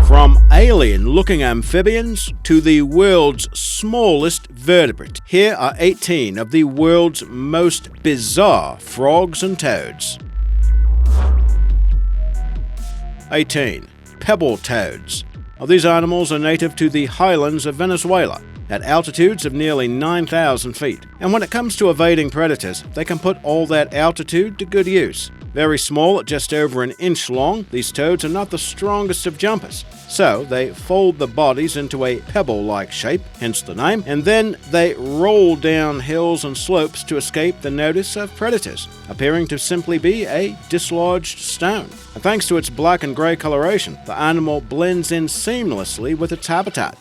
From alien-looking amphibians to the world's smallest vertebrate, here are 18 of the world's most bizarre frogs and toads. 18. Pebble toads. These animals are native to the highlands of Venezuela, at altitudes of nearly 9,000 feet. And when it comes to evading predators, they can put all that altitude to good use. Very small, at just over an inch long, these toads are not the strongest of jumpers. So they fold the bodies into a pebble-like shape, hence the name, and then they roll down hills and slopes to escape the notice of predators, appearing to simply be a dislodged stone. And thanks to its black and gray coloration, the animal blends in seamlessly with its habitat.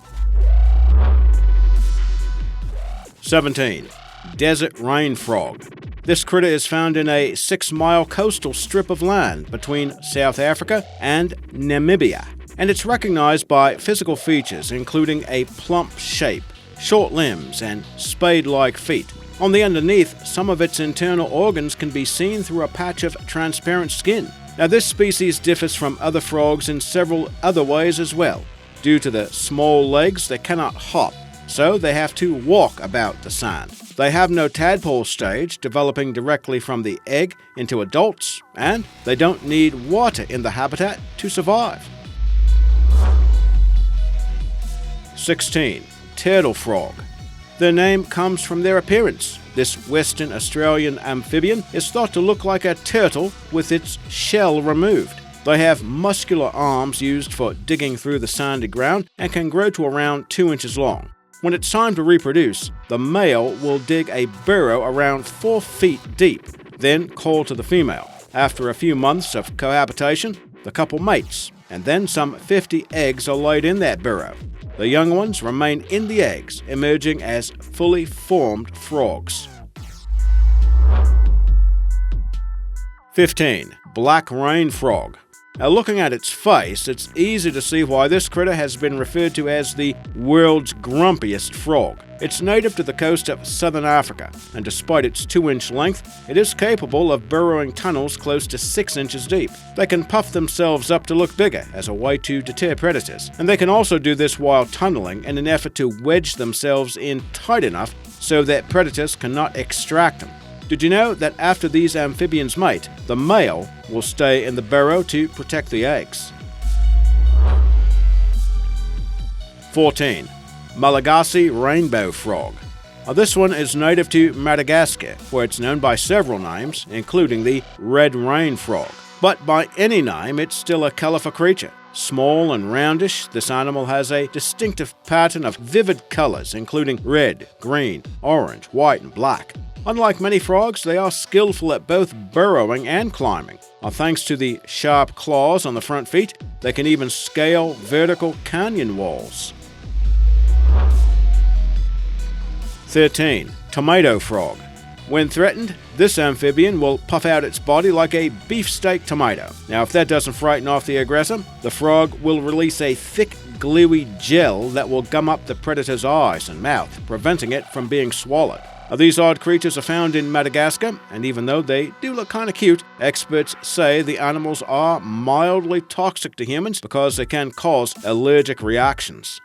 17. Desert rain frog. This critter is found in a 6-mile coastal strip of land between South Africa and Namibia, and it's recognized by physical features including a plump shape, short limbs, and spade-like feet. On the underneath, some of its internal organs can be seen through a patch of transparent skin. Now, this species differs from other frogs in several other ways as well. Due to the small legs, they cannot hop, so they have to walk about the sand. They have no tadpole stage, developing directly from the egg into adults, and they don't need water in the habitat to survive. 16. Turtle frog. Their name comes from their appearance. This Western Australian amphibian is thought to look like a turtle with its shell removed. They have muscular arms used for digging through the sandy ground and can grow to around 2 inches long. When it's time to reproduce, the male will dig a burrow around 4 feet deep, then call to the female. After a few months of cohabitation, the couple mates, and then some 50 eggs are laid in that burrow. The young ones remain in the eggs, emerging as fully formed frogs. 15. Black rain frog. Now, looking at its face, it's easy to see why this critter has been referred to as the world's grumpiest frog. It's native to the coast of southern Africa, and despite its 2-inch length, it is capable of burrowing tunnels close to 6 inches deep. They can puff themselves up to look bigger as a way to deter predators, and they can also do this while tunneling in an effort to wedge themselves in tight enough so that predators cannot extract them. Did you know that after these amphibians mate, the male will stay in the burrow to protect the eggs? 14. Malagasy rainbow frog. This one is native to Madagascar, where it's known by several names, including the red rain frog. But by any name, it's still a colorful creature. Small and roundish, this animal has a distinctive pattern of vivid colors, including red, green, orange, white, and black. Unlike many frogs, they are skillful at both burrowing and climbing. Thanks to the sharp claws on the front feet, they can even scale vertical canyon walls. 13. Tomato frog. When threatened, this amphibian will puff out its body like a beefsteak tomato. Now, if that doesn't frighten off the aggressor, the frog will release a thick, gluey gel that will gum up the predator's eyes and mouth, preventing it from being swallowed. These odd creatures are found in Madagascar, and even though they do look kind of cute, experts say the animals are mildly toxic to humans because they can cause allergic reactions.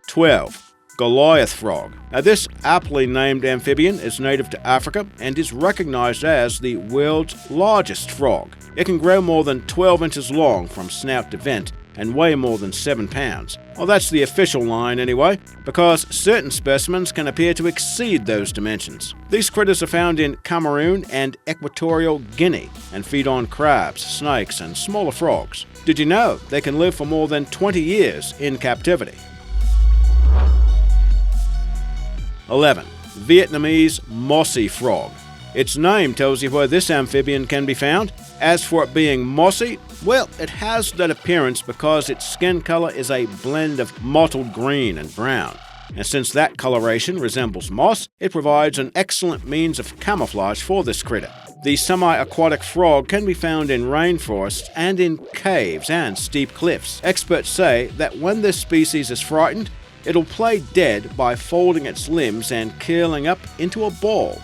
12. Goliath frog. Now, this aptly named amphibian is native to Africa and is recognized as the world's largest frog. It can grow more than 12 inches long from snout to vent and weigh more than 7 pounds. Well, that's the official line anyway, because certain specimens can appear to exceed those dimensions. These critters are found in Cameroon and Equatorial Guinea and feed on crabs, snakes, and smaller frogs. Did you know they can live for more than 20 years in captivity? 11. Vietnamese mossy frog. Its name tells you where this amphibian can be found. As for it being mossy, well, it has that appearance because its skin color is a blend of mottled green and brown. And since that coloration resembles moss, it provides an excellent means of camouflage for this critter. The semi-aquatic frog can be found in rainforests and in caves and steep cliffs. Experts say that when this species is frightened, it'll play dead by folding its limbs and curling up into a ball.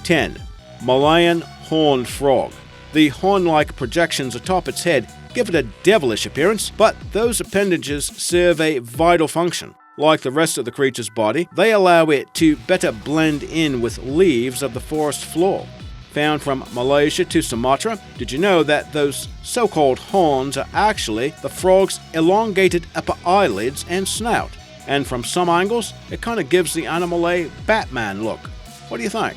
10. Malayan horned frog. The horn-like projections atop its head give it a devilish appearance, but those appendages serve a vital function. Like the rest of the creature's body, they allow it to better blend in with leaves of the forest floor. Found from Malaysia to Sumatra, did you know that those so-called horns are actually the frog's elongated upper eyelids and snout? And from some angles, it kind of gives the animal a Batman look. What do you think?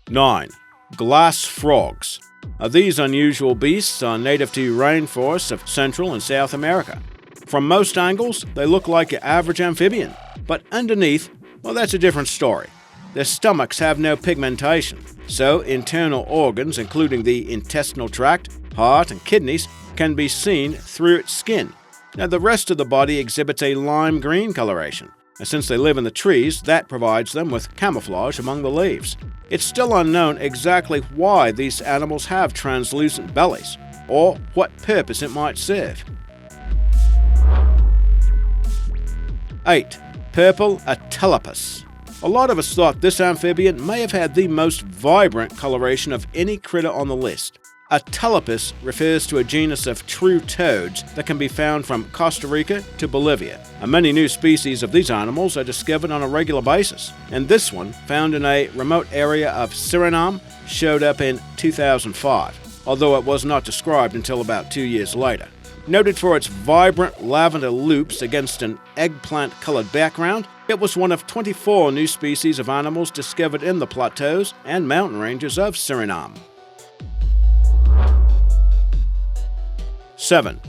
9. Glass frogs. These unusual beasts are native to rainforests of Central and South America. From most angles, they look like your average amphibian, but underneath, well, that's a different story. Their stomachs have no pigmentation, so internal organs, including the intestinal tract, heart, and kidneys, can be seen through its skin. Now, the rest of the body exhibits a lime green coloration, and since they live in the trees, that provides them with camouflage among the leaves. It's still unknown exactly why these animals have translucent bellies, or what purpose it might serve. 8. Purple ATELOPUS. A lot of us thought this amphibian may have had the most vibrant coloration of any critter on the list. ATELOPUS refers to a genus of true toads that can be found from Costa Rica to Bolivia. Many new species of these animals are discovered on a regular basis, and this one, found in a remote area of Surinam, showed up in 2005, although it was not described until about 2 years later. Noted for its vibrant lavender loops against an eggplant-colored background, it was one of 24 new species of animals discovered in the plateaus and mountain ranges of Suriname. 7.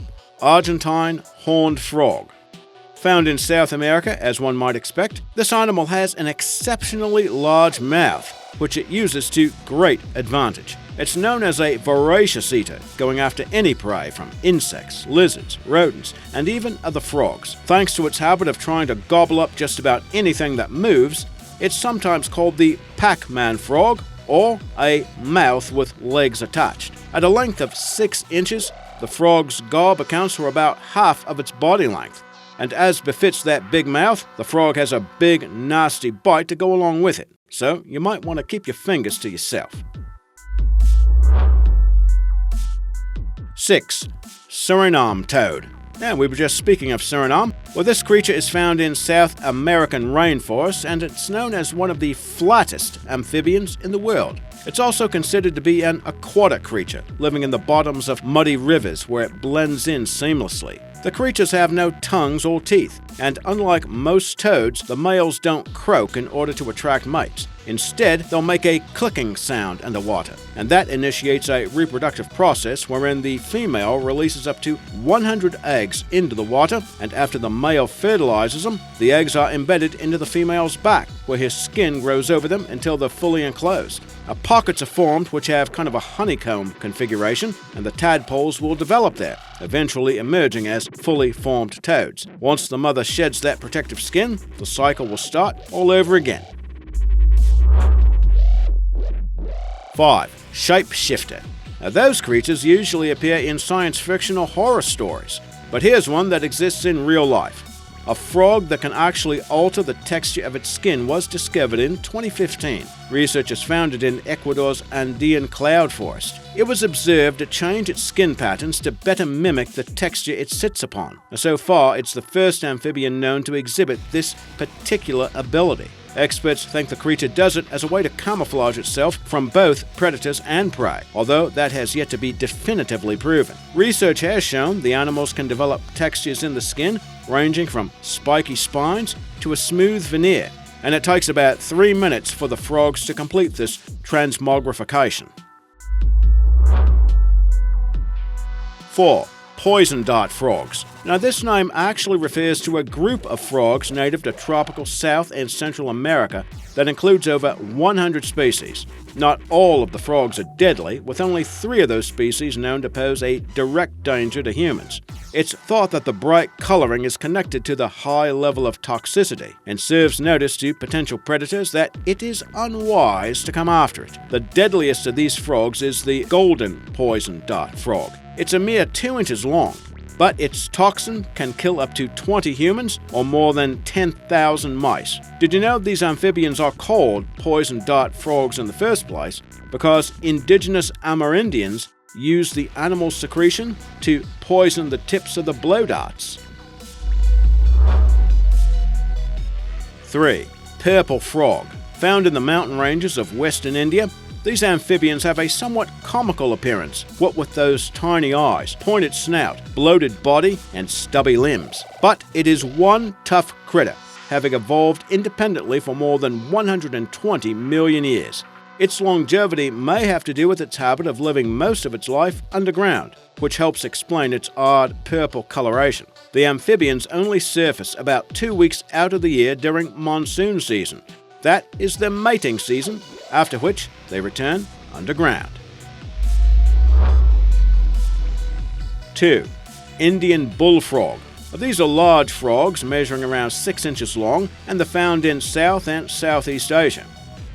Argentine horned frog. Found in South America, as one might expect, this animal has an exceptionally large mouth, which it uses to great advantage. It's known as a voracious eater, going after any prey from insects, lizards, rodents, and even other frogs. Thanks to its habit of trying to gobble up just about anything that moves, it's sometimes called the Pac-Man frog, or a mouth with legs attached. At a length of 6 inches, the frog's gob accounts for about half of its body length. And as befits that big mouth, the frog has a big, nasty bite to go along with it. So you might want to keep your fingers to yourself. 6. Suriname toad. Now, we were just speaking of Suriname. Well, this creature is found in South American rainforests, and it's known as one of the flattest amphibians in the world. It's also considered to be an aquatic creature, living in the bottoms of muddy rivers where it blends in seamlessly. The creatures have no tongues or teeth, and unlike most toads, the males don't croak in order to attract mates. Instead, they'll make a clicking sound underwater, and that initiates a reproductive process wherein the female releases up to 100 eggs into the water, and after the male fertilizes them, the eggs are embedded into the female's back, where his skin grows over them until they're fully enclosed. Pockets are formed which have kind of a honeycomb configuration, and the tadpoles will develop there, eventually emerging as fully formed toads. Once the mother sheds that protective skin, the cycle will start all over again. 5. Shapeshifter. Now, those creatures usually appear in science fiction or horror stories, but here's one that exists in real life. A frog that can actually alter the texture of its skin was discovered in 2015. Researchers found it in Ecuador's Andean cloud forest. It was observed to change its skin patterns to better mimic the texture it sits upon. So far, it's the first amphibian known to exhibit this particular ability. Experts think the creature does it as a way to camouflage itself from both predators and prey, although that has yet to be definitively proven. Research has shown the animals can develop textures in the skin ranging from spiky spines to a smooth veneer, and it takes about 3 minutes for the frogs to complete this transmogrification. 4. Poison dart frogs. Now, this name actually refers to a group of frogs native to tropical South and Central America that includes over 100 species. Not all of the frogs are deadly, with only 3 of those species known to pose a direct danger to humans. It's thought that the bright coloring is connected to the high level of toxicity and serves notice to potential predators that it is unwise to come after it. The deadliest of these frogs is the golden poison dart frog. It's a mere 2 inches long. but its toxin can kill up to 20 humans or more than 10,000 mice. Did you know these amphibians are called poison dart frogs in the first place because indigenous Amerindians used the animal's secretion to poison the tips of the blow darts? 3. Purple frog. Found in the mountain ranges of western India, these amphibians have a somewhat comical appearance, what with those tiny eyes, pointed snout, bloated body, and stubby limbs. But it is one tough critter, having evolved independently for more than 120 million years. Its longevity may have to do with its habit of living most of its life underground, which helps explain its odd purple coloration. The amphibians only surface about 2 weeks out of the year during monsoon season. That is their mating season, after which they return underground. 2. Indian bullfrog. These are large frogs measuring around 6 inches long, and they're found in South and Southeast Asia.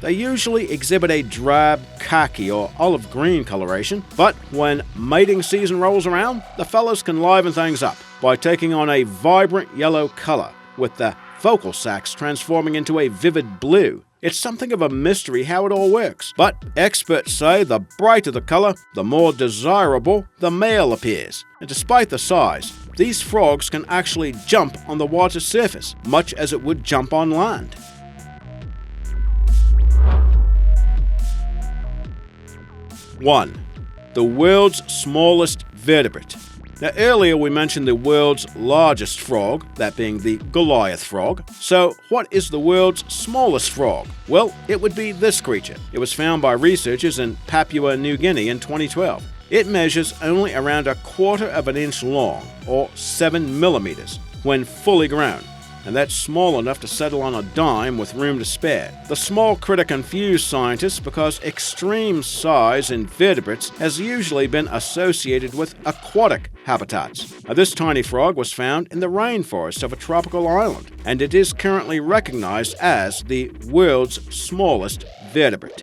They usually exhibit a drab khaki or olive green coloration, but when mating season rolls around, the fellas can liven things up by taking on a vibrant yellow color, with the vocal sacs transforming into a vivid blue. It's something of a mystery how it all works, but experts say the brighter the color, the more desirable the male appears. And despite the size, these frogs can actually jump on the water's surface, much as it would jump on land. 1. The world's smallest vertebrate. Now, earlier we mentioned the world's largest frog, that being the Goliath frog. So, what is the world's smallest frog? Well, it would be this creature. It was found by researchers in Papua New Guinea in 2012. It measures only around 1/4 of an inch long, or 7 millimeters, when fully grown. And that's small enough to settle on a dime with room to spare. The small critter confused scientists because extreme size in vertebrates has usually been associated with aquatic habitats. Now, this tiny frog was found in the rainforest of a tropical island, and it is currently recognized as the world's smallest vertebrate.